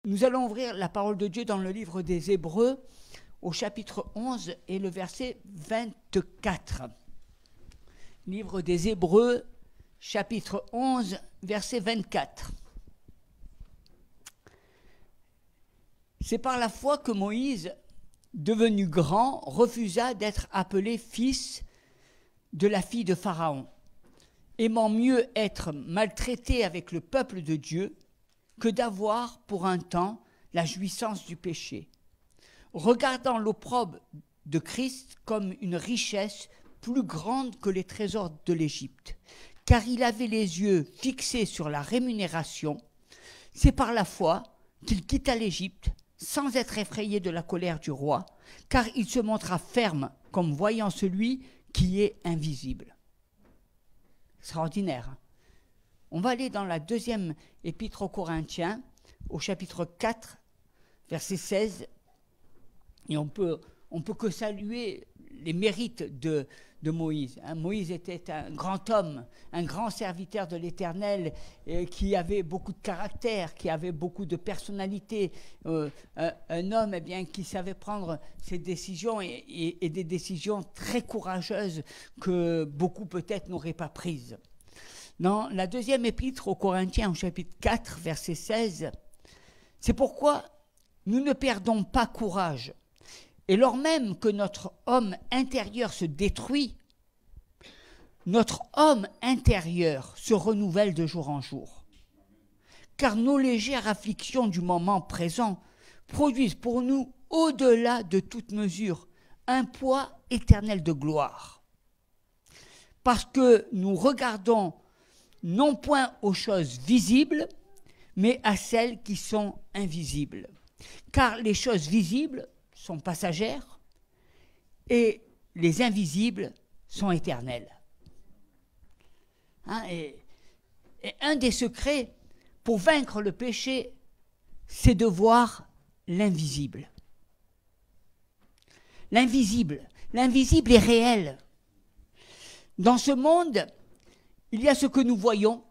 Nous allons ouvrir la parole de Dieu dans le livre des Hébreux, au chapitre 11 et le verset 24. Livre des Hébreux, chapitre 11, verset 24. C'est par la foi que Moïse, devenu grand, refusa d'être appelé fils de la fille de Pharaon, aimant mieux être maltraité avec le peuple de Dieu que d'avoir pour un temps la jouissance du péché, regardant l'opprobre de Christ comme une richesse plus grande que les trésors de l'Égypte, car il avait les yeux fixés sur la rémunération. C'est par la foi qu'il quitta l'Égypte sans être effrayé de la colère du roi, car il se montra ferme comme voyant celui qui est invisible. Extraordinaire, hein? On va aller dans la deuxième épître aux Corinthiens, au chapitre 4, verset 16, et on peut que saluer les mérites de Moïse. Moïse était un grand homme, un grand serviteur de l'Éternel, qui avait beaucoup de caractère, qui avait beaucoup de personnalité, un homme qui savait prendre ses décisions et des décisions très courageuses que beaucoup peut-être n'auraient pas prises. Dans la deuxième épître aux Corinthiens, au chapitre 4, verset 16, c'est pourquoi nous ne perdons pas courage. Et lors même que notre homme intérieur se détruit, notre homme intérieur se renouvelle de jour en jour. Car nos légères afflictions du moment présent produisent pour nous, au-delà de toute mesure, un poids éternel de gloire. Parce que nous regardons non point aux choses visibles, mais à celles qui sont invisibles. Car les choses visibles sont passagères et les invisibles sont éternelles. Et un des secrets pour vaincre le péché, c'est de voir l'invisible. L'invisible est réel. Dans ce monde, il y a ce que nous voyons,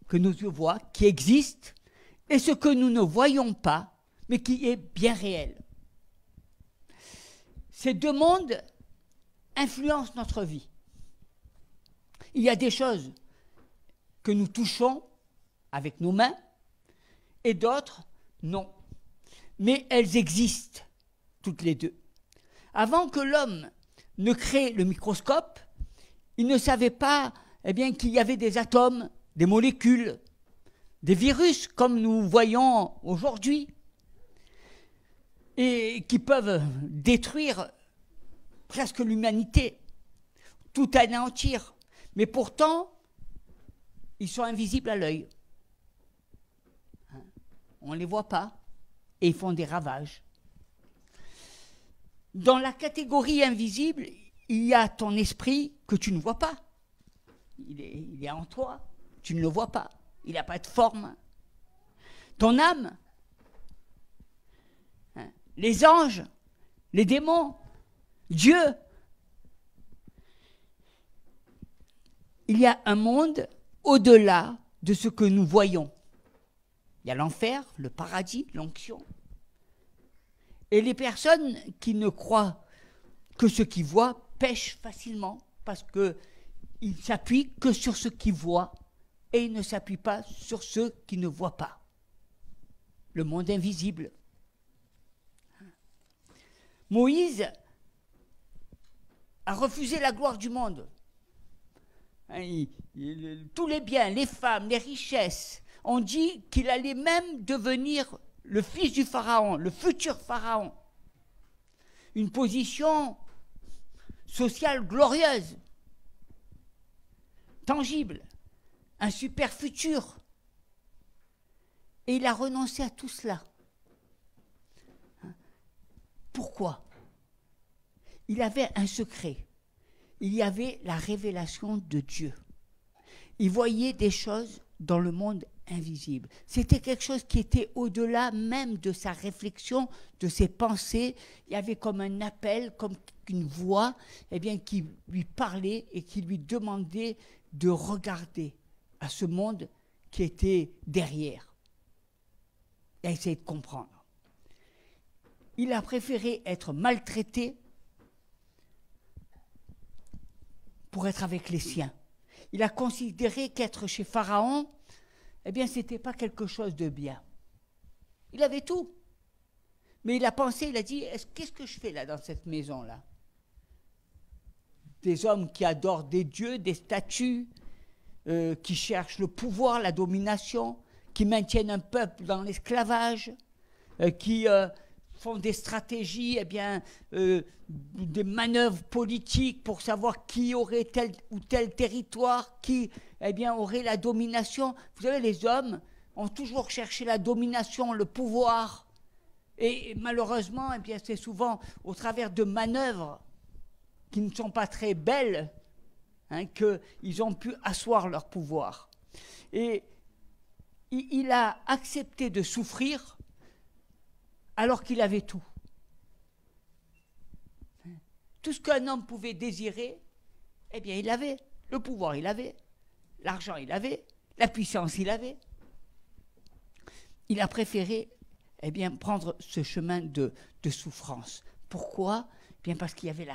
que nos yeux voient, qui existe, et ce que nous ne voyons pas, mais qui est bien réel. Ces deux mondes influencent notre vie. Il y a des choses que nous touchons avec nos mains, et d'autres, non. Mais elles existent, toutes les deux. Avant que l'homme ne crée le microscope, il ne savait pas qu'il y avait des atomes, des molécules, des virus comme nous voyons aujourd'hui et qui peuvent détruire presque l'humanité, tout anéantir. Mais pourtant, ils sont invisibles à l'œil. On ne les voit pas et ils font des ravages. Dans la catégorie invisible, il y a ton esprit que tu ne vois pas. Il est en toi, tu ne le vois pas, il n'a pas de forme. Ton âme, les anges, les démons, Dieu. Il y a un monde au-delà de ce que nous voyons. Il y a l'enfer, le paradis, l'onction. Et les personnes qui ne croient que ce qu'ils voient pêchent facilement parce que ils s'appuient que sur ce qu'ils voient et ils ne s'appuient pas sur ceux qui ne voient pas. Le monde invisible. Moïse a refusé la gloire du monde. Tous les biens, les femmes, les richesses, on dit qu'il allait même devenir le fils du pharaon, le futur pharaon. Une position sociale glorieuse, tangible, un super futur. Et il a renoncé à tout cela. Pourquoi? Il avait un secret. Il y avait la révélation de Dieu. Il voyait des choses dans le monde invisible. C'était quelque chose qui était au-delà même de sa réflexion, de ses pensées. Il y avait comme un appel, comme une voix qui lui parlait et qui lui demandait de regarder à ce monde qui était derrière. et à essayer de comprendre. Il a préféré être maltraité pour être avec les siens. Il a considéré qu'être chez Pharaon, eh bien, ce n'était pas quelque chose de bien. Il avait tout. Mais il a pensé, il a dit, qu'est-ce que je fais là dans cette maison-là? Des hommes qui adorent des dieux, des statues, qui cherchent le pouvoir, la domination, qui maintiennent un peuple dans l'esclavage, qui font des stratégies, eh bien, des manœuvres politiques pour savoir qui aurait tel ou tel territoire, qui eh bien, aurait la domination. Vous savez, les hommes ont toujours cherché la domination, le pouvoir. Et malheureusement, eh bien, c'est souvent au travers de manœuvres qui ne sont pas très belles qu'ils ont pu asseoir leur pouvoir. Et il a accepté de souffrir alors qu'il avait tout. Tout ce qu'un homme pouvait désirer, eh bien, il avait. Le pouvoir, il avait. L'argent, il avait. La puissance, il avait. Il a préféré eh bien, prendre ce chemin de souffrance. Pourquoi? Bien parce qu'il y avait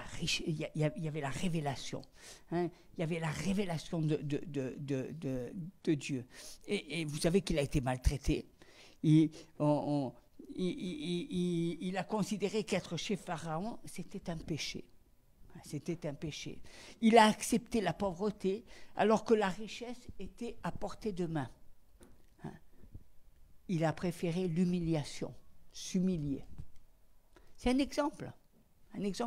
il y avait la révélation. Il y avait la révélation de Dieu. Et vous savez qu'il a été maltraité. Il a considéré qu'être chez Pharaon, c'était un péché. C'était un péché. Il a accepté la pauvreté alors que la richesse était à portée de main. Il a préféré l'humiliation, s'humilier. C'est un exemple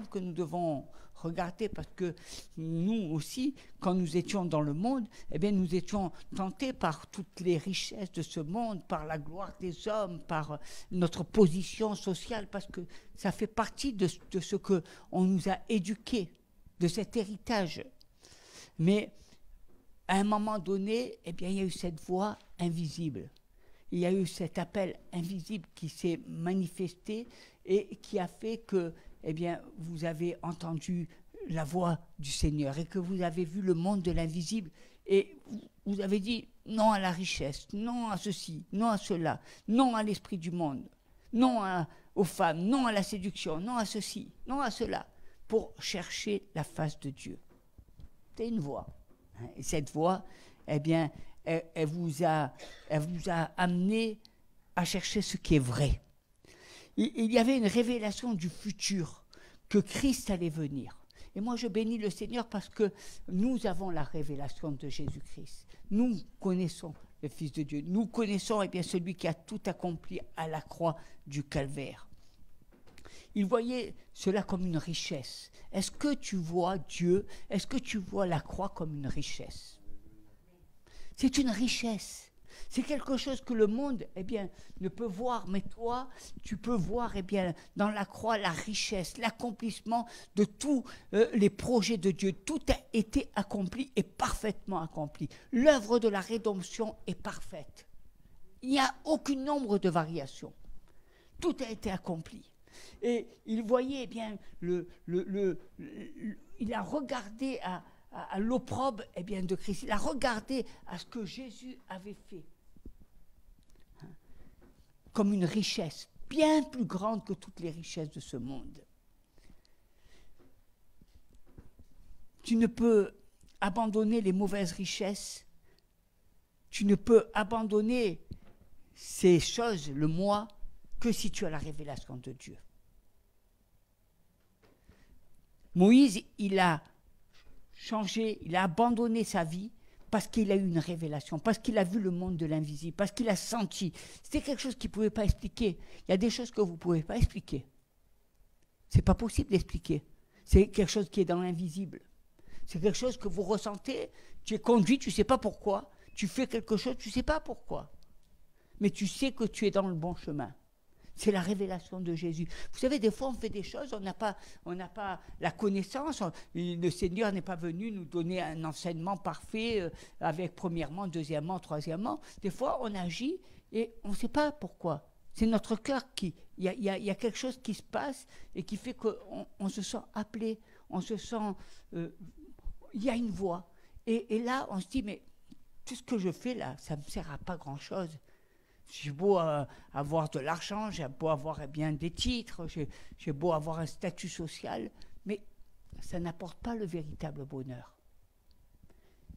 que nous devons regarder parce que nous aussi, quand nous étions dans le monde, eh bien, nous étions tentés par toutes les richesses de ce monde, par la gloire des hommes, par notre position sociale, parce que ça fait partie de ce qu'on nous a éduqués, de cet héritage. Mais à un moment donné, eh bien, il y a eu cette voix invisible. Il y a eu cet appel invisible qui s'est manifesté et qui a fait que, eh bien, vous avez entendu la voix du Seigneur et que vous avez vu le monde de l'invisible et vous avez dit non à la richesse, non à ceci, non à cela, non à l'esprit du monde, non aux femmes, non à la séduction, non à ceci, non à cela, pour chercher la face de Dieu. C'est une voix. Et cette voix, eh bien, elle vous a amené à chercher ce qui est vrai. Il y avait une révélation du futur, que Christ allait venir. Et moi, je bénis le Seigneur parce que nous avons la révélation de Jésus-Christ. Nous connaissons le Fils de Dieu. Nous connaissons eh bien, celui qui a tout accompli à la croix du Calvaire. Il voyait cela comme une richesse. Est-ce que tu vois Dieu? Est-ce que tu vois la croix comme une richesse? C'est une richesse. C'est quelque chose que le monde eh bien, ne peut voir, mais toi, tu peux voir eh bien, dans la croix la richesse, l'accomplissement de tous les projets de Dieu. Tout a été accompli et parfaitement accompli. L'œuvre de la rédemption est parfaite. Il n'y a aucun nombre de variations. Tout a été accompli. Et il voyait eh bien, il a regardé à l'opprobre eh bien, de Christ. Il a regardé à ce que Jésus avait fait. Comme une richesse bien plus grande que toutes les richesses de ce monde. Tu ne peux abandonner les mauvaises richesses, tu ne peux abandonner ces choses, le moi, que si tu as la révélation de Dieu. Moïse, il a changé, il a abandonné sa vie parce qu'il a eu une révélation, parce qu'il a vu le monde de l'invisible, parce qu'il a senti. C'était quelque chose qu'il ne pouvait pas expliquer. Il y a des choses que vous ne pouvez pas expliquer. Ce n'est pas possible d'expliquer. C'est quelque chose qui est dans l'invisible. C'est quelque chose que vous ressentez, tu es conduit, tu ne sais pas pourquoi, tu fais quelque chose, tu ne sais pas pourquoi. Mais tu sais que tu es dans le bon chemin. C'est la révélation de Jésus. Vous savez, des fois, on fait des choses, on n'a pas la connaissance. Le Seigneur n'est pas venu nous donner un enseignement parfait avec premièrement, deuxièmement, troisièmement. Des fois, on agit et on ne sait pas pourquoi. C'est notre cœur qui... Il y a quelque chose qui se passe et qui fait qu'on se sent appelé, on se sent... il y a une voix. Et là, on se dit, mais tout ce que je fais là, ça ne me sert à pas grand-chose. J'ai beau avoir de l'argent, j'ai beau avoir des titres, j'ai beau avoir un statut social, mais ça n'apporte pas le véritable bonheur.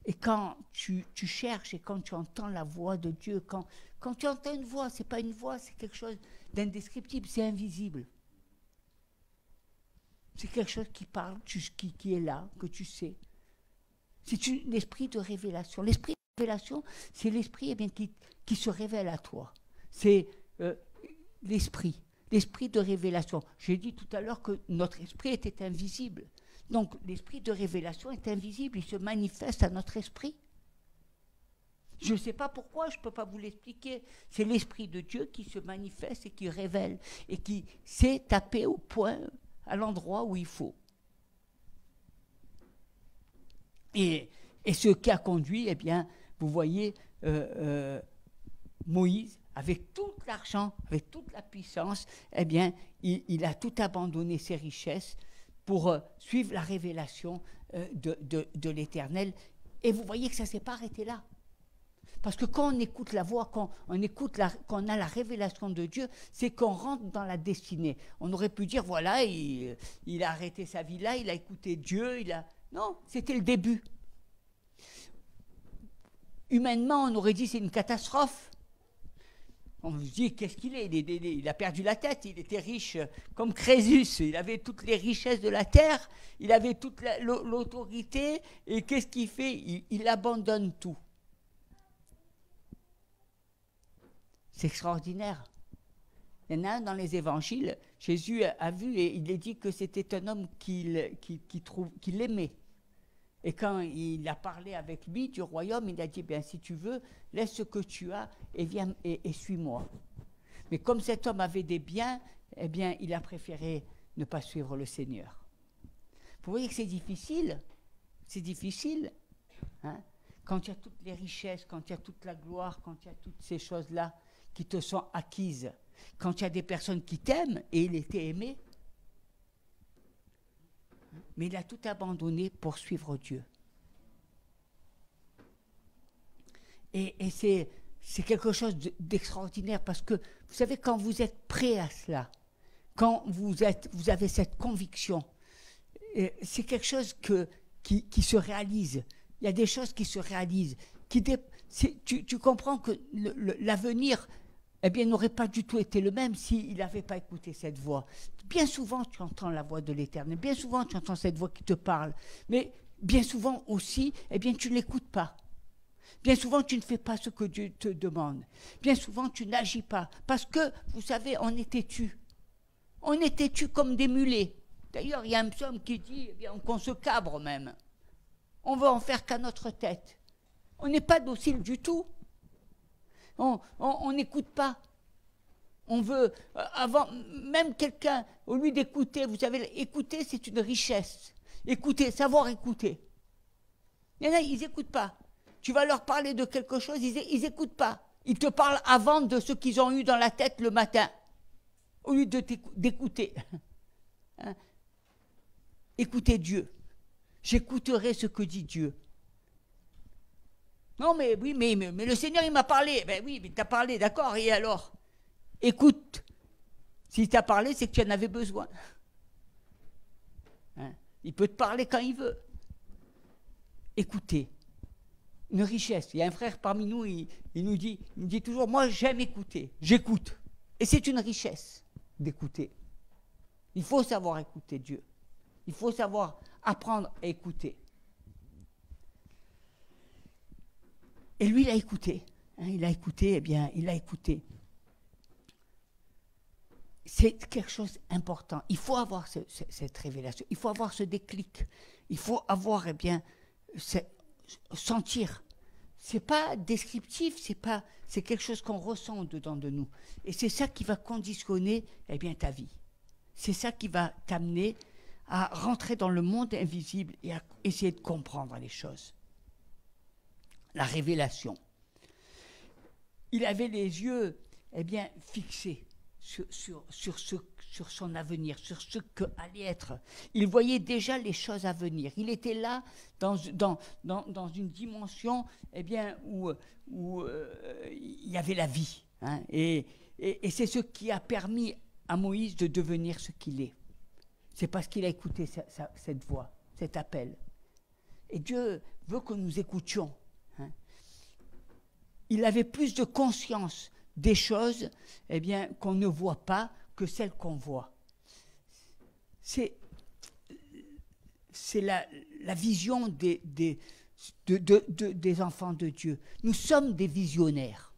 Et quand tu cherches et quand tu entends la voix de Dieu, quand tu entends une voix, c'est pas une voix, c'est quelque chose d'indescriptible, c'est invisible. C'est quelque chose qui parle, qui est là, que tu sais. C'est l'esprit de révélation. L'esprit de révélation, c'est l'esprit qui se révèle à toi. C'est l'esprit de révélation. J'ai dit tout à l'heure que notre esprit était invisible. Donc l'esprit de révélation est invisible, il se manifeste à notre esprit. Je ne sais pas pourquoi, je ne peux pas vous l'expliquer. C'est l'esprit de Dieu qui se manifeste et qui révèle et qui sait taper au point, à l'endroit où il faut. Et ce qui a conduit, vous voyez, Moïse, avec tout l'argent, avec toute la puissance, il a tout abandonné ses richesses pour suivre la révélation de l'Éternel. Et vous voyez que ça ne s'est pas arrêté là. Parce que quand on écoute la voix, quand on a la révélation de Dieu, c'est qu'on rentre dans la destinée. On aurait pu dire, voilà, il a arrêté sa vie là, il a écouté Dieu, Non, c'était le début. Humainement, on aurait dit c'est une catastrophe. On se dit, qu'est-ce qu'il est, il a perdu la tête, il était riche comme Crésus, il avait toutes les richesses de la terre, il avait toute l'autorité, et qu'est-ce qu'il fait? Il abandonne tout. C'est extraordinaire. Il y en a un dans les évangiles, Jésus a vu et il a dit que c'était un homme qu'il aimait. Et quand il a parlé avec lui du royaume, il a dit, bien, si tu veux, laisse ce que tu as et viens et suis-moi. Mais comme cet homme avait des biens, il a préféré ne pas suivre le Seigneur. Vous voyez que c'est difficile. C'est difficile. Hein? Quand il y a toutes les richesses, quand il y a toute la gloire, quand il y a toutes ces choses-là qui te sont acquises, quand il y a des personnes qui t'aiment, et il était aimé, mais il a tout abandonné pour suivre Dieu. Et c'est quelque chose d'extraordinaire parce que, vous savez, quand vous êtes prêt à cela, quand vous avez cette conviction, c'est quelque chose qui se réalise. Il y a des choses qui se réalisent. Tu comprends que l'avenir n'aurait pas du tout été le même s'il n'avait pas écouté cette voix. Bien souvent, tu entends la voix de l'Éternel. Bien souvent, tu entends cette voix qui te parle. Mais bien souvent aussi, tu ne l'écoutes pas. Bien souvent, tu ne fais pas ce que Dieu te demande. Bien souvent, tu n'agis pas. Parce que, vous savez, on est têtus. On est têtus comme des mulets. D'ailleurs, il y a un psaume qui dit qu'on se cabre même. On veut en faire qu'à notre tête. On n'est pas docile du tout. On n'écoute pas. On veut, même quelqu'un, au lieu d'écouter, vous savez, écouter, c'est une richesse. Écouter, savoir écouter. Il y en a, ils n'écoutent pas. Tu vas leur parler de quelque chose, ils n'écoutent pas. Ils te parlent avant de ce qu'ils ont eu dans la tête le matin, au lieu d'écouter. Hein? Écoutez Dieu. J'écouterai ce que dit Dieu. Non, mais oui, mais le Seigneur, il m'a parlé. Ben oui, mais il t'a parlé, d'accord, et alors? Écoute. S'il t'a parlé, c'est que tu en avais besoin. Hein? Il peut te parler quand il veut. Écoutez. Une richesse. Il y a un frère parmi nous, il me dit toujours, moi j'aime écouter, j'écoute. Et c'est une richesse d'écouter. Il faut savoir écouter Dieu. Il faut savoir apprendre à écouter. Et lui, il a écouté. Hein, il a écouté, il a écouté. C'est quelque chose d'important. Il faut avoir cette révélation. Il faut avoir ce déclic. Il faut avoir, sentir. C'est pas descriptif, c'est quelque chose qu'on ressent dedans de nous. Et c'est ça qui va conditionner, ta vie. C'est ça qui va t'amener à rentrer dans le monde invisible et à essayer de comprendre les choses. La révélation. Il avait les yeux, fixés sur son avenir, sur ce que allait être. Il voyait déjà les choses à venir. Il était là dans une dimension où il y avait la vie. hein, et c'est ce qui a permis à Moïse de devenir ce qu'il est. C'est parce qu'il a écouté cette voix, cet appel. Et Dieu veut que nous écoutions. Hein. Il avait plus de conscience des choses, eh bien, qu'on ne voit pas que celles qu'on voit. C'est la vision des enfants de Dieu. Nous sommes des visionnaires.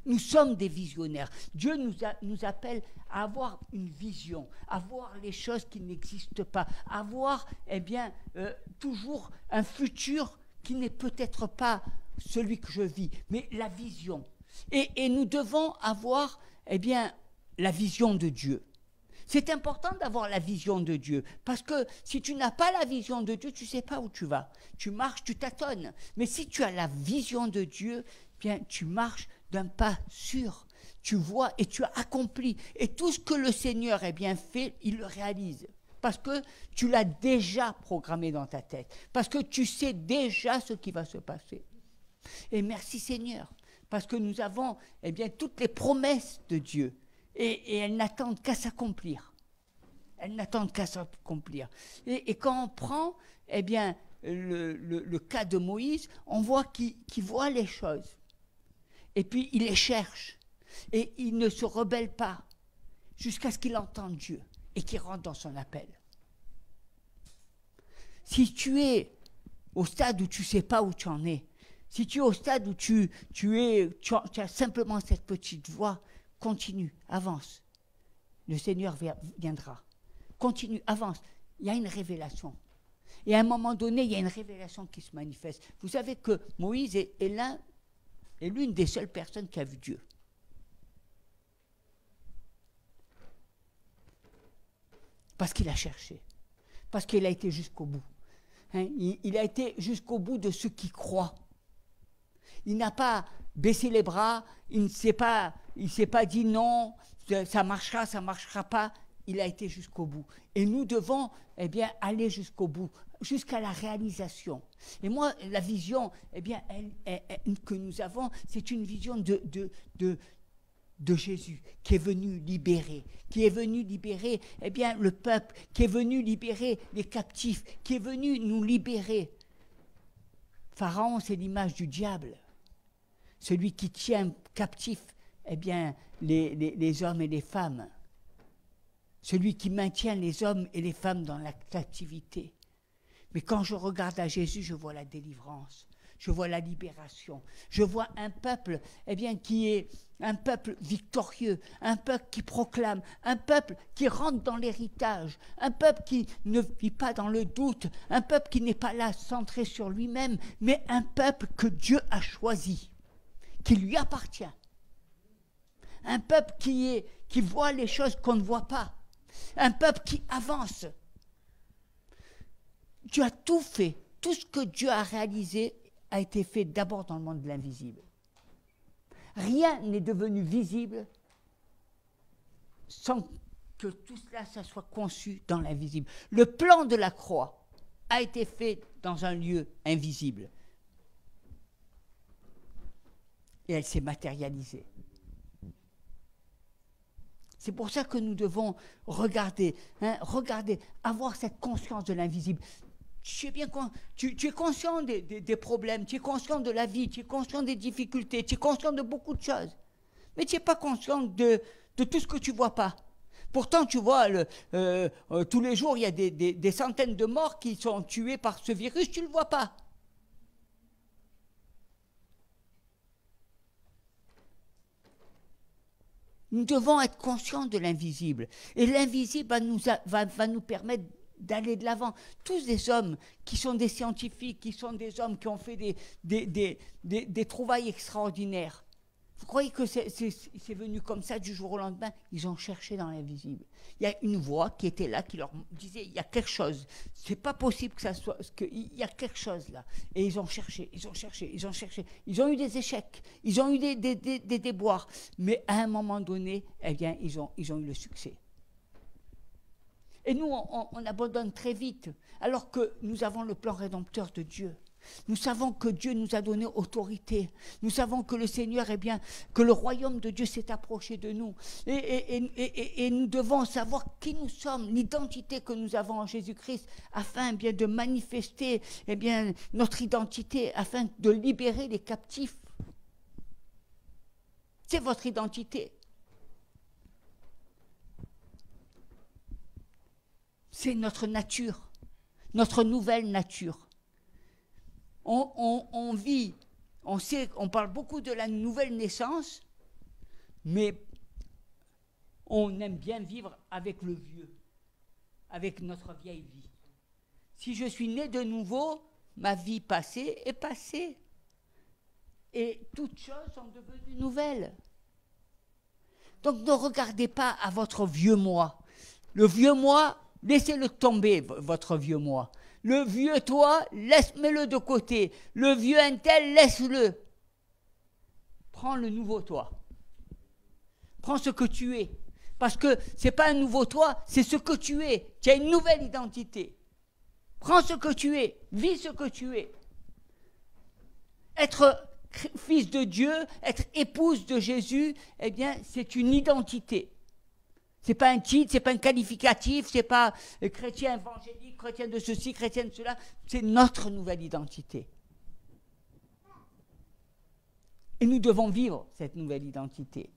Nous sommes des visionnaires. Dieu nous appelle à avoir une vision, à voir les choses qui n'existent pas, à voir, eh bien, toujours un futur qui n'est peut-être pas celui que je vis, mais la vision. Et nous devons avoir, eh bien, la vision de Dieu. C'est important d'avoir la vision de Dieu, parce que si tu n'as pas la vision de Dieu, tu ne sais pas où tu vas. Tu marches, tu tâtonnes. Mais si tu as la vision de Dieu, bien, tu marches d'un pas sûr. Tu vois et tu as accompli. Et tout ce que le Seigneur a bien fait, il le réalise. Parce que tu l'as déjà programmé dans ta tête. Parce que tu sais déjà ce qui va se passer. Et merci Seigneur, parce que nous avons, eh bien, toutes les promesses de Dieu. Et elles n'attendent qu'à s'accomplir. Elles n'attendent qu'à s'accomplir. Et quand on prend, eh bien, le cas de Moïse, on voit qu'il voit les choses. Et puis il les cherche. Et il ne se rebelle pas jusqu'à ce qu'il entende Dieu et qu'il rentre dans son appel. Si tu es au stade où tu ne sais pas où tu en es, si tu es au stade où tu as simplement cette petite voix, continue, avance. Le Seigneur viendra. Continue, avance. Il y a une révélation. Et à un moment donné, il y a une révélation qui se manifeste. Vous savez que Moïse est l'une des seules personnes qui a vu Dieu. Parce qu'il a cherché. Parce qu'il a été jusqu'au bout. Hein, il a été jusqu'au bout de ceux qui croient. Il n'a pas baissé les bras, il ne s'est pas dit non, ça marchera pas. Il a été jusqu'au bout. Et nous devons, eh bien, aller jusqu'au bout, jusqu'à la réalisation. Et moi, la vision, eh bien, que nous avons, c'est une vision de Jésus, qui est venu libérer, eh bien, le peuple, qui est venu libérer les captifs, qui est venu nous libérer. Pharaon, c'est l'image du diable, celui qui tient captif, eh bien, les hommes et les femmes, celui qui maintient les hommes et les femmes dans la captivité. Mais quand je regarde à Jésus, je vois la délivrance, je vois la libération, je vois un peuple, eh bien, qui est un peuple victorieux, un peuple qui proclame, un peuple qui rentre dans l'héritage, un peuple qui ne vit pas dans le doute, un peuple qui n'est pas là centré sur lui-même, mais un peuple que Dieu a choisi, qui lui appartient. Un peuple qui voit les choses qu'on ne voit pas. Un peuple qui avance. Dieu a tout fait. Tout ce que Dieu a réalisé a été fait d'abord dans le monde de l'invisible. Rien n'est devenu visible sans que tout cela ça soit conçu dans l'invisible. Le plan de la croix a été fait dans un lieu invisible. Et elle s'est matérialisée. C'est pour ça que nous devons regarder, avoir cette conscience de l'invisible. Tu es conscient des problèmes, tu es conscient de la vie, tu es conscient des difficultés, tu es conscient de beaucoup de choses. Mais tu n'es pas conscient de tout ce que tu ne vois pas. Pourtant, tu vois, tous les jours, il y a des centaines de morts qui sont tués par ce virus, tu ne le vois pas. Nous devons être conscients de l'invisible. Et l'invisible va nous permettre d'aller de l'avant. Tous des hommes qui sont des scientifiques, qui sont des hommes qui ont fait des trouvailles extraordinaires. Vous croyez que c'est venu comme ça du jour au lendemain? Ils ont cherché dans l'invisible. Il y a une voix qui était là, qui leur disait, il y a quelque chose. C'est pas possible que ça soit, il y a quelque chose là. Et ils ont cherché, ils ont cherché, ils ont cherché. Ils ont eu des échecs, ils ont eu des déboires. Mais à un moment donné, eh bien, ils ont eu le succès. Et nous, on abandonne très vite, alors que nous avons le plan rédempteur de Dieu. Nous savons que Dieu nous a donné autorité. Nous savons que le Seigneur, eh bien, que le royaume de Dieu s'est approché de nous. Et nous devons savoir qui nous sommes, l'identité que nous avons en Jésus-Christ, afin eh bien, de manifester eh bien, notre identité, afin de libérer les captifs. C'est votre identité. C'est notre nature, notre nouvelle nature. On vit, on sait, on parle beaucoup de la nouvelle naissance, mais on aime bien vivre avec le vieux, avec notre vieille vie. Si je suis né de nouveau, ma vie passée est passée. Et toutes choses sont devenues nouvelles. Donc ne regardez pas à votre vieux moi. Le vieux moi, laissez-le tomber, votre vieux moi. Le vieux toi, mets-le de côté. Le vieux intel, laisse-le. Prends le nouveau toi. Prends ce que tu es. Parce que ce n'est pas un nouveau toi, c'est ce que tu es. Tu as une nouvelle identité. Prends ce que tu es. Vis ce que tu es. Être fils de Dieu, être épouse de Jésus, eh bien, c'est une identité. Ce n'est pas un titre, ce n'est pas un qualificatif, ce n'est pas chrétien évangélique, chrétien de ceci, chrétien de cela. C'est notre nouvelle identité. Et nous devons vivre cette nouvelle identité.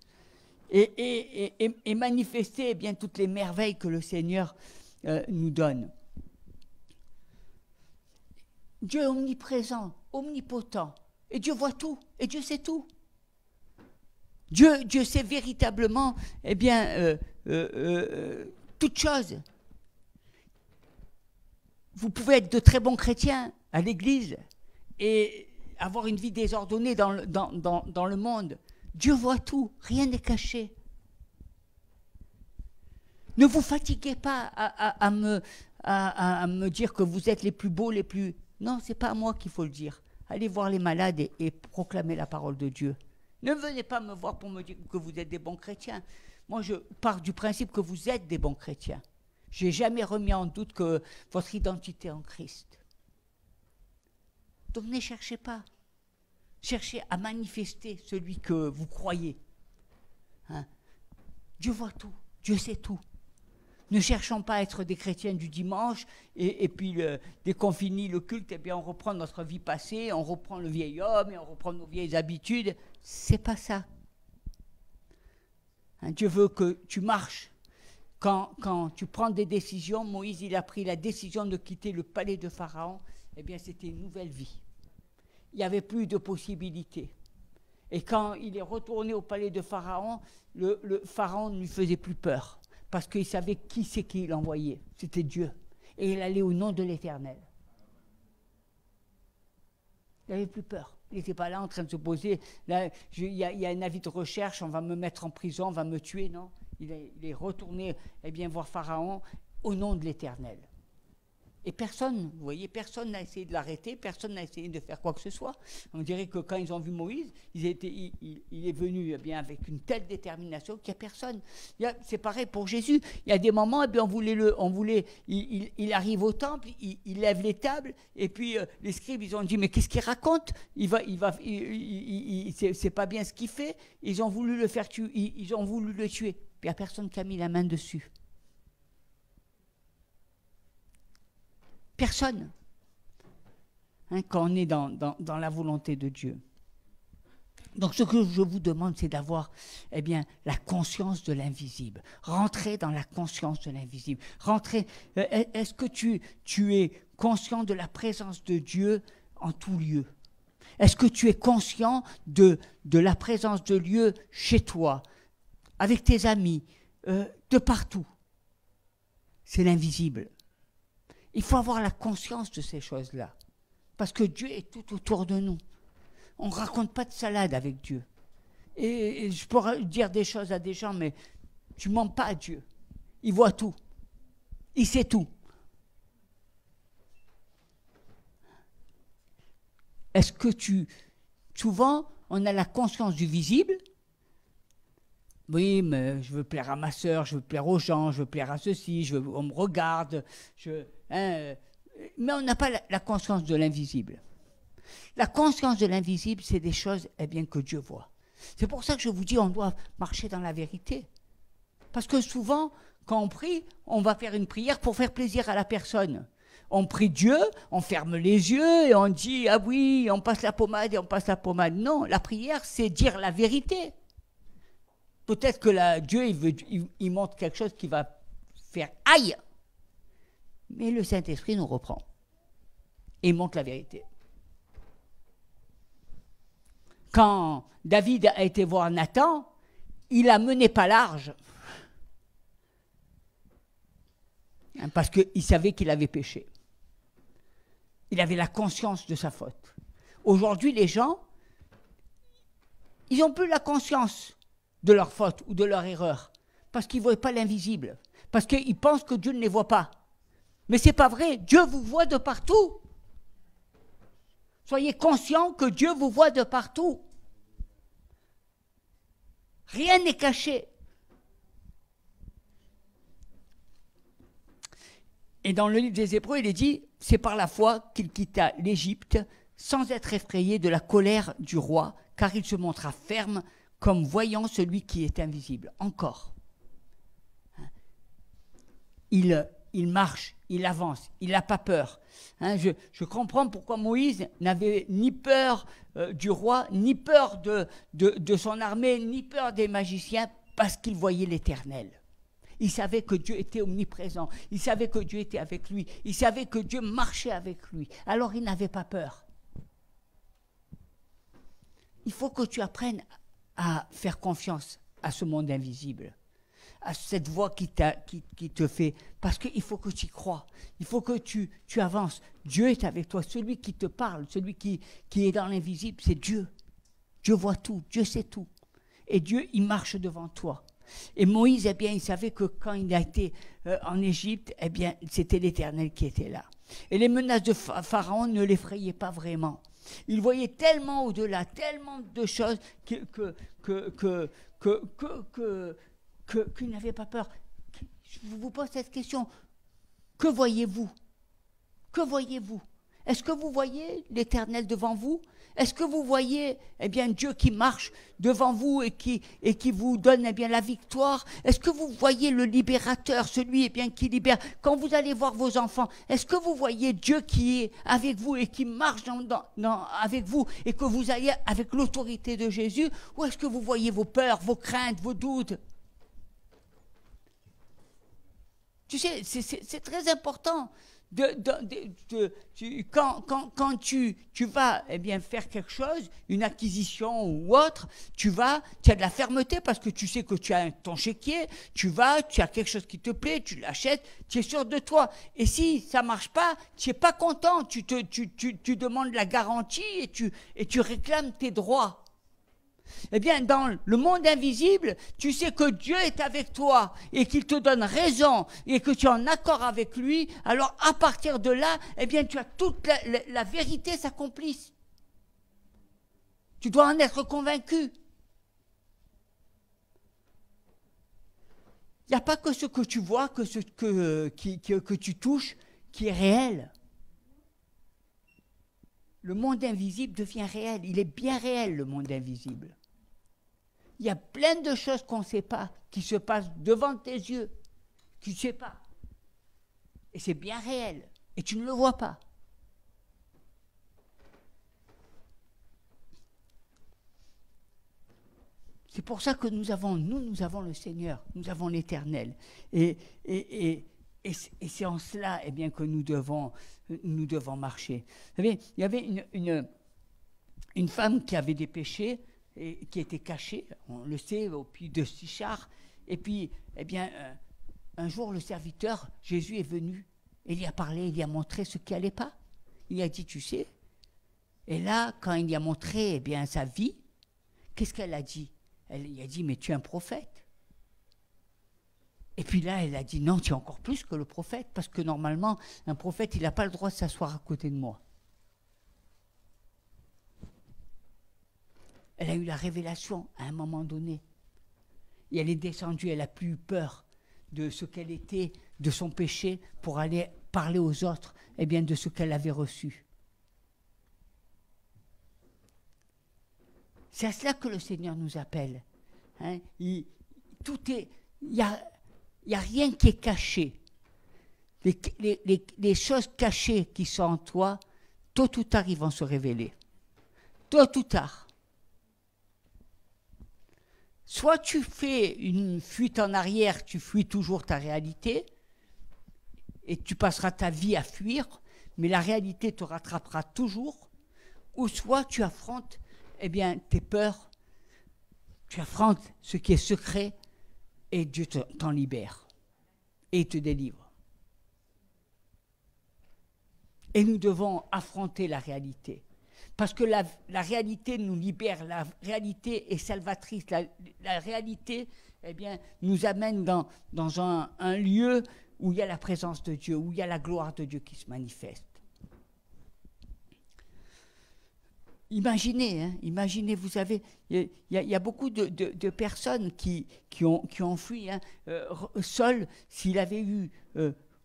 Et manifester eh bien, toutes les merveilles que le Seigneur nous donne. Dieu est omniprésent, omnipotent. Et Dieu voit tout. Et Dieu sait tout. Dieu sait véritablement, eh bien, toutes choses. Vous pouvez être de très bons chrétiens à l'église et avoir une vie désordonnée dans le monde. Dieu voit tout, rien n'est caché. Ne vous fatiguez pas à me dire que vous êtes les plus beaux, les plus... Non, ce n'est pas à moi qu'il faut le dire. Allez voir les malades et proclamer la parole de Dieu. Ne venez pas me voir pour me dire que vous êtes des bons chrétiens. Moi, je pars du principe que vous êtes des bons chrétiens. Je n'ai jamais remis en doute que votre identité en Christ. Donc ne cherchez pas. Cherchez à manifester celui que vous croyez. Hein? Dieu voit tout. Dieu sait tout. Ne cherchons pas à être des chrétiens du dimanche et puis dès qu'on finit le culte, eh bien on reprend notre vie passée, on reprend le vieil homme et on reprend nos vieilles habitudes. C'est pas ça. Hein, Dieu veut que tu marches. Quand tu prends des décisions, Moïse il a pris la décision de quitter le palais de Pharaon, eh bien c'était une nouvelle vie. Il n'y avait plus de possibilités. Et quand il est retourné au palais de Pharaon, le Pharaon ne lui faisait plus peur. Parce qu'il savait qui c'est qui l'envoyait. C'était Dieu. Et il allait au nom de l'Éternel. Il n'avait plus peur. Il n'était pas là en train de se poser. Il y a un avis de recherche, on va me mettre en prison, on va me tuer. Non, il est retourné eh bien, voir Pharaon au nom de l'Éternel. Et personne, vous voyez, personne n'a essayé de l'arrêter, personne n'a essayé de faire quoi que ce soit. On dirait que quand ils ont vu Moïse, il est venu eh bien, avec une telle détermination qu'il n'y a personne. C'est pareil pour Jésus. Il y a des moments, eh bien, il arrive au temple, il lève les tables, et puis les scribes, ils ont dit, mais qu'est-ce qu'il raconte? C'est pas bien ce qu'il fait. Ils ont voulu le faire tuer, ils ont voulu le tuer. Puis il n'y a personne qui a mis la main dessus. Personne, hein, quand on est dans la volonté de Dieu. Donc ce que je vous demande, c'est d'avoir eh bien, la conscience de l'invisible. Rentrez dans la conscience de l'invisible. Est-ce que tu es conscient de la présence de Dieu en tout lieu? Est-ce que tu es conscient de la présence de Dieu chez toi, avec tes amis, de partout? C'est l'invisible. Il faut avoir la conscience de ces choses-là. Parce que Dieu est tout autour de nous. On ne raconte pas de salade avec Dieu. Et je pourrais dire des choses à des gens, mais tu ne mens pas à Dieu. Il voit tout. Il sait tout. Est-ce que souvent, on a la conscience du visible. Oui, mais je veux plaire à ma sœur, je veux plaire aux gens, je veux plaire à ceci, on me regarde. Mais on n'a pas la conscience de l'invisible. La conscience de l'invisible, c'est des choses que Dieu voit. C'est pour ça que je vous dis, on doit marcher dans la vérité. Parce que souvent, quand on prie, on va faire une prière pour faire plaisir à la personne. On prie Dieu, on ferme les yeux et on dit « Ah oui, on passe la pommade et on passe la pommade ». Non, la prière, c'est dire la vérité. Peut-être que Dieu, il montre quelque chose qui va faire « aïe ». Mais le Saint-Esprit nous reprend et montre la vérité. Quand David a été voir Nathan, il l'a mené pas large. Parce qu'il savait qu'il avait péché. Il avait la conscience de sa faute. Aujourd'hui, les gens, ils n'ont plus la conscience de leur faute ou de leur erreur, parce qu'ils ne voient pas l'invisible, parce qu'ils pensent que Dieu ne les voit pas. Mais ce n'est pas vrai, Dieu vous voit de partout. Soyez conscients que Dieu vous voit de partout. Rien n'est caché. Et dans le livre des Hébreux, il est dit, c'est par la foi qu'il quitta l'Égypte sans être effrayé de la colère du roi, car il se montra ferme comme voyant celui qui est invisible. Encore. Il marche, il avance, il n'a pas peur. Je comprends pourquoi Moïse n'avait ni peur du roi, ni peur de son armée, ni peur des magiciens, parce qu'il voyait l'Éternel. Il savait que Dieu était omniprésent, il savait que Dieu était avec lui, il savait que Dieu marchait avec lui. Alors il n'avait pas peur. Il faut que tu apprennes à faire confiance à ce monde invisible, à cette voix qui te fait, parce qu'il faut que tu y crois, il faut que tu avances. Dieu est avec toi, celui qui te parle, celui qui est dans l'invisible, c'est Dieu. Dieu voit tout, Dieu sait tout. Et Dieu, il marche devant toi. Et Moïse, il savait que quand il a été en Égypte, c'était l'Éternel qui était là. Et les menaces de Pharaon ne l'effrayaient pas vraiment. Il voyait tellement au-delà, tellement de choses qu'il n'avait pas peur. Je vous pose cette question. Que voyez-vous? Que voyez-vous? Est-ce que vous voyez l'Éternel devant vous? Est-ce que vous voyez Dieu qui marche devant vous et qui vous donne la victoire? Est-ce que vous voyez le libérateur, celui qui libère? Quand vous allez voir vos enfants, est-ce que vous voyez Dieu qui est avec vous et qui marche avec vous et que vous allez avec l'autorité de Jésus? Ou est-ce que vous voyez vos peurs, vos craintes, vos doutes? Tu sais, c'est très important. Quand tu vas faire quelque chose, une acquisition ou autre, tu as de la fermeté parce que tu sais que tu as ton chéquier, tu as quelque chose qui te plaît, tu l'achètes, tu es sûr de toi. Et si ça ne marche pas, tu n'es pas content, tu demandes la garantie et tu réclames tes droits. Dans le monde invisible, tu sais que Dieu est avec toi et qu'il te donne raison et que tu es en accord avec lui. Alors, à partir de là, tu as toute la vérité s'accomplisse. Tu dois en être convaincu. Il n'y a pas que ce que tu vois, que ce que tu touches, qui est réel. Le monde invisible devient réel. Il est bien réel, le monde invisible. Il y a plein de choses qu'on ne sait pas, qui se passent devant tes yeux, que tu ne sais pas. Et c'est bien réel, et tu ne le vois pas. C'est pour ça que nous avons le Seigneur, nous avons l'Éternel. Et c'est en cela que nous devons marcher. Vous savez, il y avait une femme qui avait des péchés, et qui était cachée, on le sait, au puits de Sichar. Et puis, un jour, le serviteur, Jésus est venu, et il y a parlé, il y a montré ce qui n'allait pas. Il a dit, tu sais. Et là, quand il y a montré sa vie, qu'est-ce qu'elle a dit? Elle a dit, mais tu es un prophète. Et puis là, elle a dit, non, tu es encore plus que le prophète, parce que normalement, un prophète, il n'a pas le droit de s'asseoir à côté de moi. Elle a eu la révélation à un moment donné. Et elle est descendue, elle n'a plus eu peur de ce qu'elle était, de son péché, pour aller parler aux autres de ce qu'elle avait reçu. C'est à cela que le Seigneur nous appelle. Hein. Il n'y a rien qui est caché. Les choses cachées qui sont en toi, tôt ou tard, ils vont se révéler. Tôt ou tard. Soit tu fais une fuite en arrière, tu fuis toujours ta réalité, et tu passeras ta vie à fuir, mais la réalité te rattrapera toujours, ou soit tu affrontes tes peurs, tu affrontes ce qui est secret, et Dieu t'en libère, et te délivre. Et nous devons affronter la réalité. Parce que la réalité nous libère, la réalité est salvatrice, la réalité nous amène dans un lieu où il y a la présence de Dieu, où il y a la gloire de Dieu qui se manifeste. Imaginez, vous savez, il y a beaucoup de personnes qui ont fui. Saul, s'il avait eu...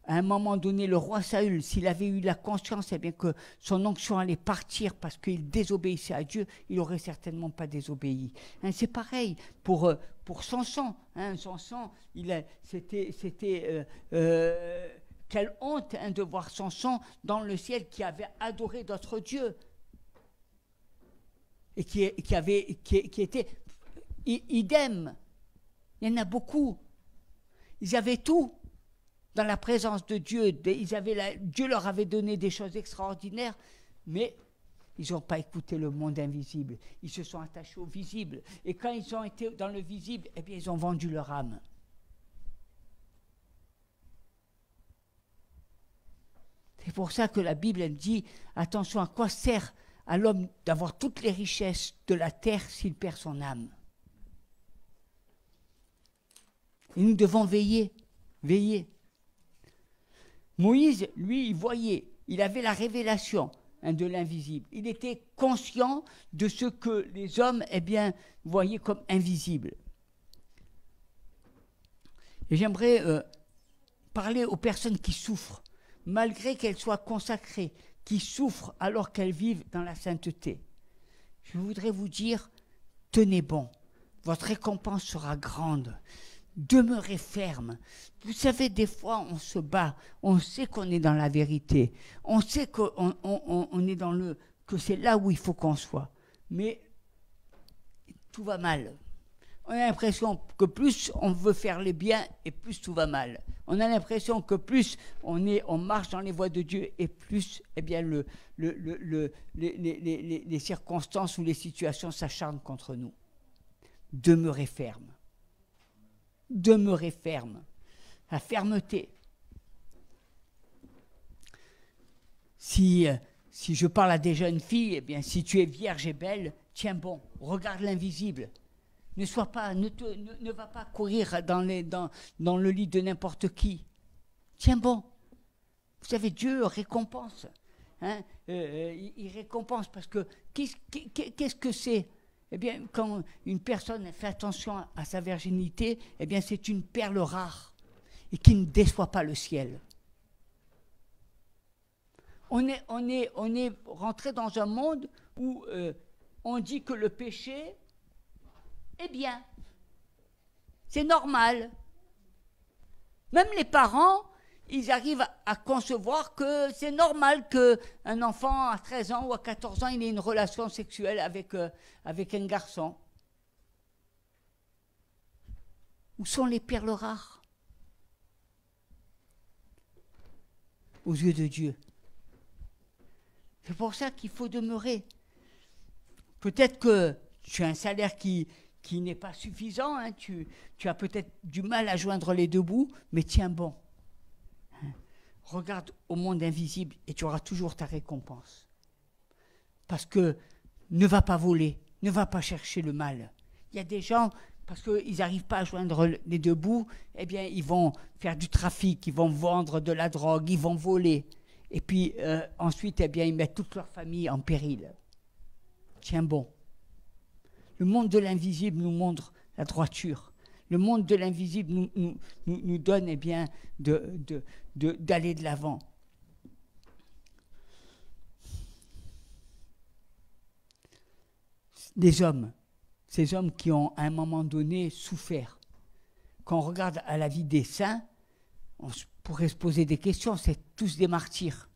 à un moment donné, le roi Saül, s'il avait eu la conscience que son onction allait partir parce qu'il désobéissait à Dieu, il n'aurait certainement pas désobéi. C'est pareil pour Samson. Samson, c'était quelle honte de voir Samson dans le ciel qui avait adoré d'autres dieux et qui était idem. Il y en a beaucoup. Ils avaient tout. Dans la présence de Dieu, Dieu leur avait donné des choses extraordinaires, mais ils n'ont pas écouté le monde invisible. Ils se sont attachés au visible. Et quand ils ont été dans le visible, ils ont vendu leur âme. C'est pour ça que la Bible elle dit, attention, à quoi sert à l'homme d'avoir toutes les richesses de la terre s'il perd son âme? Et nous devons veiller. Moïse, lui, il voyait, il avait la révélation de l'invisible. Il était conscient de ce que les hommes voyaient comme invisible. Et j'aimerais parler aux personnes qui souffrent, malgré qu'elles soient consacrées, qui souffrent alors qu'elles vivent dans la sainteté. Je voudrais vous dire, tenez bon, votre récompense sera grande. Demeurez ferme. Vous savez, des fois, on se bat. On sait qu'on est dans la vérité. On sait qu'on est que c'est là où il faut qu'on soit. Mais tout va mal. On a l'impression que plus on veut faire le bien et plus tout va mal. On a l'impression que plus on marche dans les voies de Dieu et plus les circonstances ou les situations s'acharnent contre nous. Demeurez ferme. Demeurez ferme. La fermeté. Si je parle à des jeunes filles, si tu es vierge et belle, tiens bon, regarde l'invisible. Ne va pas courir dans le lit de n'importe qui. Tiens bon. Vous savez, Dieu récompense. Il récompense parce que qu'est-ce que c'est? Quand une personne fait attention à sa virginité, c'est une perle rare et qui ne déçoit pas le ciel. On est rentré dans un monde où on dit que le péché est bien. C'est normal. Même les parents, ils arrivent à concevoir que c'est normal qu'un enfant à 13 ans ou à 14 ans, il ait une relation sexuelle avec un garçon. Où sont les perles rares aux yeux de Dieu? C'est pour ça qu'il faut demeurer. Peut-être que tu as un salaire qui n'est pas suffisant, tu as peut-être du mal à joindre les deux bouts, mais tiens bon. Regarde au monde invisible et tu auras toujours ta récompense. Parce que ne va pas voler, ne va pas chercher le mal. Il y a des gens, parce qu'ils n'arrivent pas à joindre les deux bouts, ils vont faire du trafic, ils vont vendre de la drogue, ils vont voler. Et puis ensuite, ils mettent toute leur famille en péril. Tiens bon. Le monde de l'invisible nous montre la droiture. Le monde de l'invisible nous donne d'aller de l'avant. des hommes, ces hommes qui ont à un moment donné souffert. Quand on regarde à la vie des saints, on pourrait se poser des questions, c'est tous des martyrs.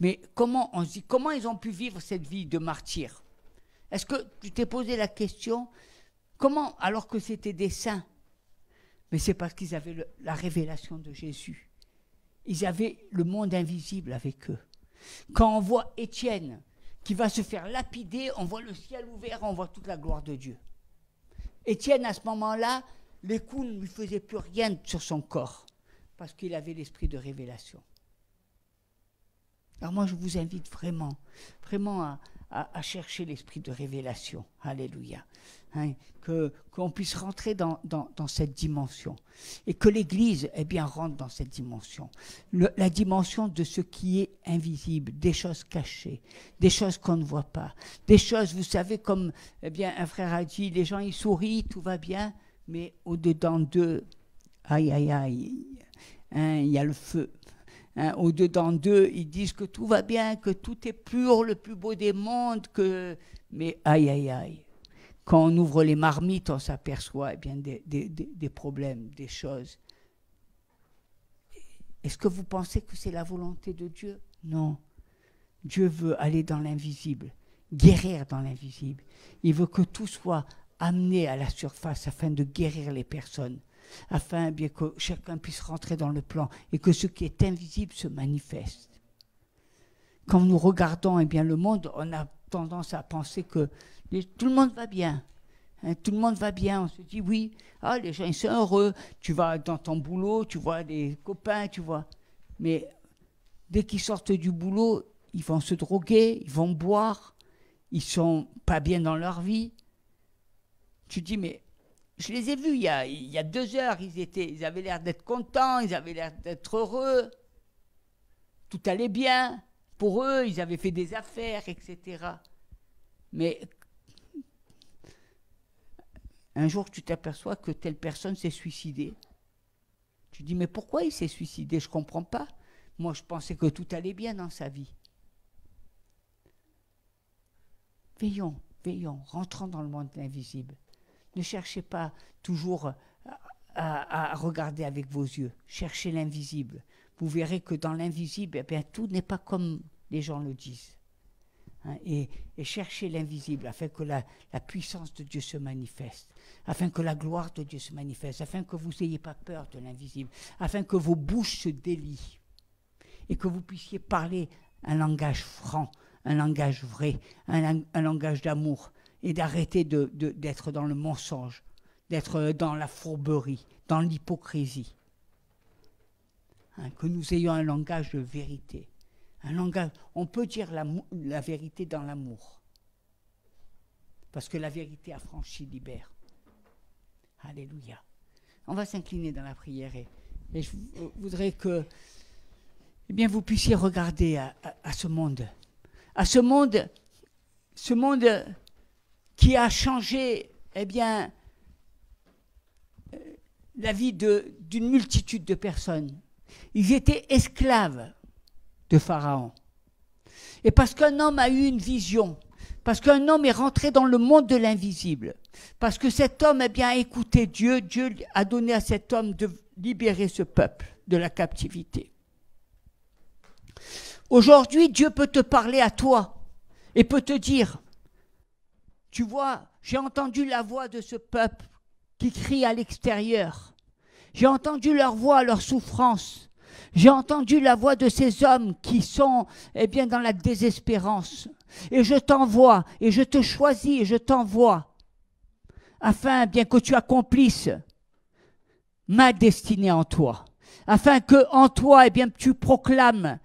Mais on se dit, comment ils ont pu vivre cette vie de martyr? Est-ce que tu t'es posé la question, comment, alors que c'était des saints? Mais c'est parce qu'ils avaient la révélation de Jésus. Ils avaient le monde invisible avec eux. Quand on voit Étienne qui va se faire lapider, on voit le ciel ouvert, on voit toute la gloire de Dieu. Étienne, à ce moment-là, les coups ne lui faisaient plus rien sur son corps, parce qu'il avait l'esprit de révélation. Alors moi, je vous invite vraiment à chercher l'esprit de révélation. Alléluia. Hein, qu'on puisse rentrer dans cette dimension. Et que l'Église, rentre dans cette dimension. La dimension de ce qui est invisible, des choses cachées, des choses qu'on ne voit pas. Des choses, vous savez, comme un frère a dit, les gens ils sourient, tout va bien, mais au-dedans d'eux, aïe, aïe, aïe, hein, il y a le feu. Hein, au-dedans d'eux, ils disent que tout va bien, que tout est pur, le plus beau des mondes, mais aïe, aïe, aïe. Quand on ouvre les marmites, on s'aperçoit des problèmes, des choses. Est-ce que vous pensez que c'est la volonté de Dieu? Non. Dieu veut aller dans l'invisible, guérir dans l'invisible. Il veut que tout soit amené à la surface afin de guérir les personnes, afin que chacun puisse rentrer dans le plan et que ce qui est invisible se manifeste. Quand nous regardons le monde, on a tendance à penser que tout le monde va bien. Hein, tout le monde va bien. On se dit oui, les gens ils sont heureux. Tu vas dans ton boulot, tu vois des copains, tu vois. Mais dès qu'ils sortent du boulot, ils vont se droguer, ils vont boire, ils sont pas bien dans leur vie. Tu dis mais je les ai vus il y a 2 heures, ils avaient l'air d'être contents, ils avaient l'air d'être heureux. Tout allait bien. Pour eux, ils avaient fait des affaires, etc. Mais un jour, tu t'aperçois que telle personne s'est suicidée. Tu dis, mais pourquoi il s'est suicidé? Je ne comprends pas. Moi, je pensais que tout allait bien dans sa vie. Veillons, rentrons dans le monde invisible. Ne cherchez pas toujours à regarder avec vos yeux. Cherchez l'invisible. Vous verrez que dans l'invisible, tout n'est pas comme les gens le disent. Hein, et cherchez l'invisible afin que la puissance de Dieu se manifeste, afin que la gloire de Dieu se manifeste, afin que vous n'ayez pas peur de l'invisible, afin que vos bouches se délient et que vous puissiez parler un langage franc, un langage vrai, un langage d'amour, et d'arrêter d'être dans le mensonge, d'être dans la fourberie, dans l'hypocrisie. Hein, que nous ayons un langage de vérité. Un langage, on peut dire la vérité dans l'amour. Parce que la vérité affranchit, libère. Alléluia. On va s'incliner dans la prière et je voudrais que vous puissiez regarder à ce monde. À ce monde qui a changé la vie d'une multitude de personnes. Ils étaient esclaves de Pharaon. Et parce qu'un homme a eu une vision, parce qu'un homme est rentré dans le monde de l'invisible, parce que cet homme a écouté Dieu, Dieu a donné à cet homme de libérer ce peuple de la captivité. Aujourd'hui, Dieu peut te parler à toi et peut te dire, tu vois, j'ai entendu la voix de ce peuple qui crie à l'extérieur. J'ai entendu leur voix, leur souffrance. J'ai entendu la voix de ces hommes qui sont dans la désespérance. Et je t'envoie, et je te choisis, et je t'envoie, afin que tu accomplisses ma destinée en toi. Afin que en toi, tu proclames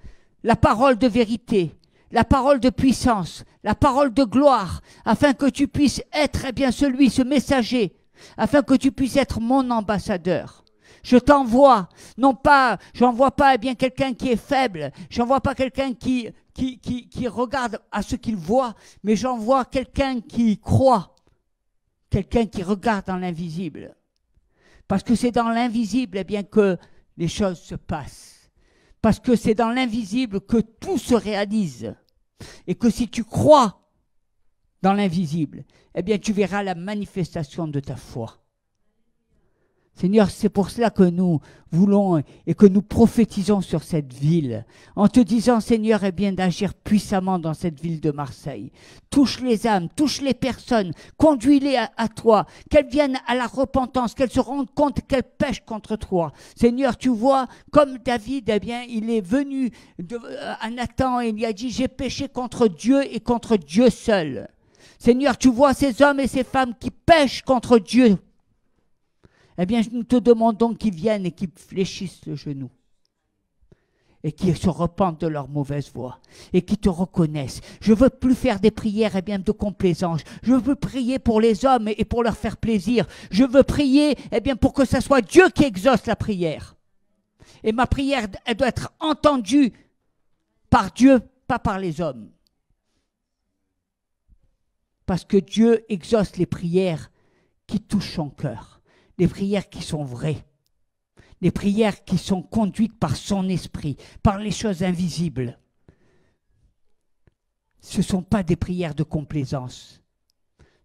la parole de vérité, la parole de puissance, la parole de gloire, afin que tu puisses être ce messager, afin que tu puisses être mon ambassadeur. Je t'envoie, non pas, j'envoie pas quelqu'un qui est faible, j'envoie pas quelqu'un qui regarde à ce qu'il voit, mais j'envoie quelqu'un qui croit, quelqu'un qui regarde dans l'invisible. Parce que c'est dans l'invisible que les choses se passent. Parce que c'est dans l'invisible que tout se réalise. Et que si tu crois dans l'invisible, eh bien tu verras la manifestation de ta foi. Seigneur, c'est pour cela que nous voulons et que nous prophétisons sur cette ville, en te disant, Seigneur, eh bien d'agir puissamment dans cette ville de Marseille. Touche les âmes, touche les personnes, conduis-les à toi, qu'elles viennent à la repentance, qu'elles se rendent compte qu'elles pêchent contre toi. Seigneur, tu vois, comme David, eh bien, il est venu à Nathan et il lui a dit, j'ai péché contre Dieu et contre Dieu seul. Seigneur, tu vois ces hommes et ces femmes qui pêchent contre Dieu. Eh bien, nous te demandons qu'ils viennent et qu'ils fléchissent le genou et qu'ils se repentent de leur mauvaise voie et qu'ils te reconnaissent. Je ne veux plus faire des prières eh bien, de complaisance. Je veux prier pour les hommes et pour leur faire plaisir. Je veux prier eh bien, pour que ce soit Dieu qui exauce la prière. Et ma prière, elle doit être entendue par Dieu, pas par les hommes. Parce que Dieu exauce les prières qui touchent son cœur. Les prières qui sont vraies, les prières qui sont conduites par son esprit, par les choses invisibles. Ce ne sont pas des prières de complaisance,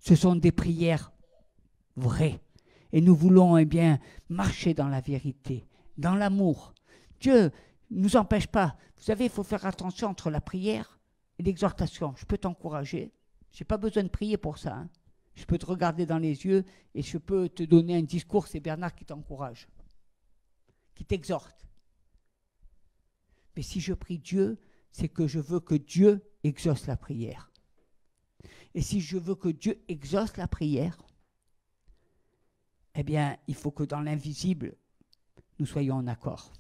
ce sont des prières vraies. Et nous voulons eh bien, marcher dans la vérité, dans l'amour. Dieu ne nous empêche pas. Vous savez, il faut faire attention entre la prière et l'exhortation. Je peux t'encourager, je n'ai pas besoin de prier pour ça, hein. Je peux te regarder dans les yeux et je peux te donner un discours, c'est Bernard qui t'encourage, qui t'exhorte. Mais si je prie Dieu, c'est que je veux que Dieu exauce la prière. Et si je veux que Dieu exauce la prière, eh bien, il faut que dans l'invisible, nous soyons en accord.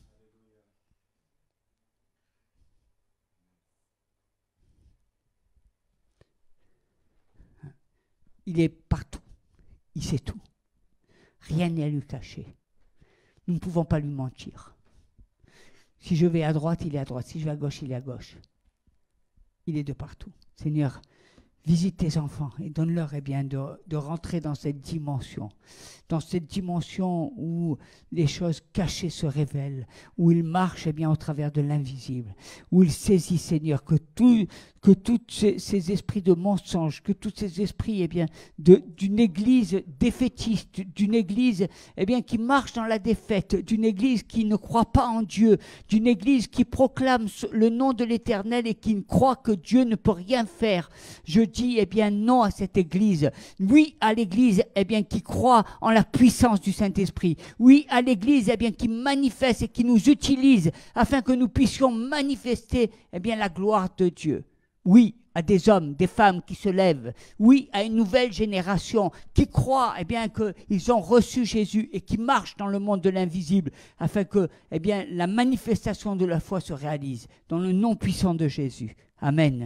Il est partout. Il sait tout. Rien n'est à lui cacher. Nous ne pouvons pas lui mentir. Si je vais à droite, il est à droite. Si je vais à gauche, il est à gauche. Il est de partout. Seigneur, visite tes enfants et donne-leur eh bien, de rentrer dans cette dimension où les choses cachées se révèlent, où ils marchent eh bien, au travers de l'invisible, où ils saisissent, Seigneur, que tous ces esprits de mensonge, que tous ces esprits eh bien, d'une église défaitiste, d'une église eh bien, qui marche dans la défaite, d'une église qui ne croit pas en Dieu, d'une église qui proclame le nom de l'Éternel et qui ne croit que Dieu ne peut rien faire. Je dis eh bien, non à cette église. Oui à l'église eh bien, qui croit en la puissance du Saint-Esprit. Oui à l'église eh bien, qui manifeste et qui nous utilise afin que nous puissions manifester eh bien, la gloire de Dieu. Oui à des hommes, des femmes qui se lèvent. Oui à une nouvelle génération qui croit eh bien, qu'ils ont reçu Jésus et qui marchent dans le monde de l'invisible afin que eh bien, la manifestation de la foi se réalise dans le nom puissant de Jésus. Amen.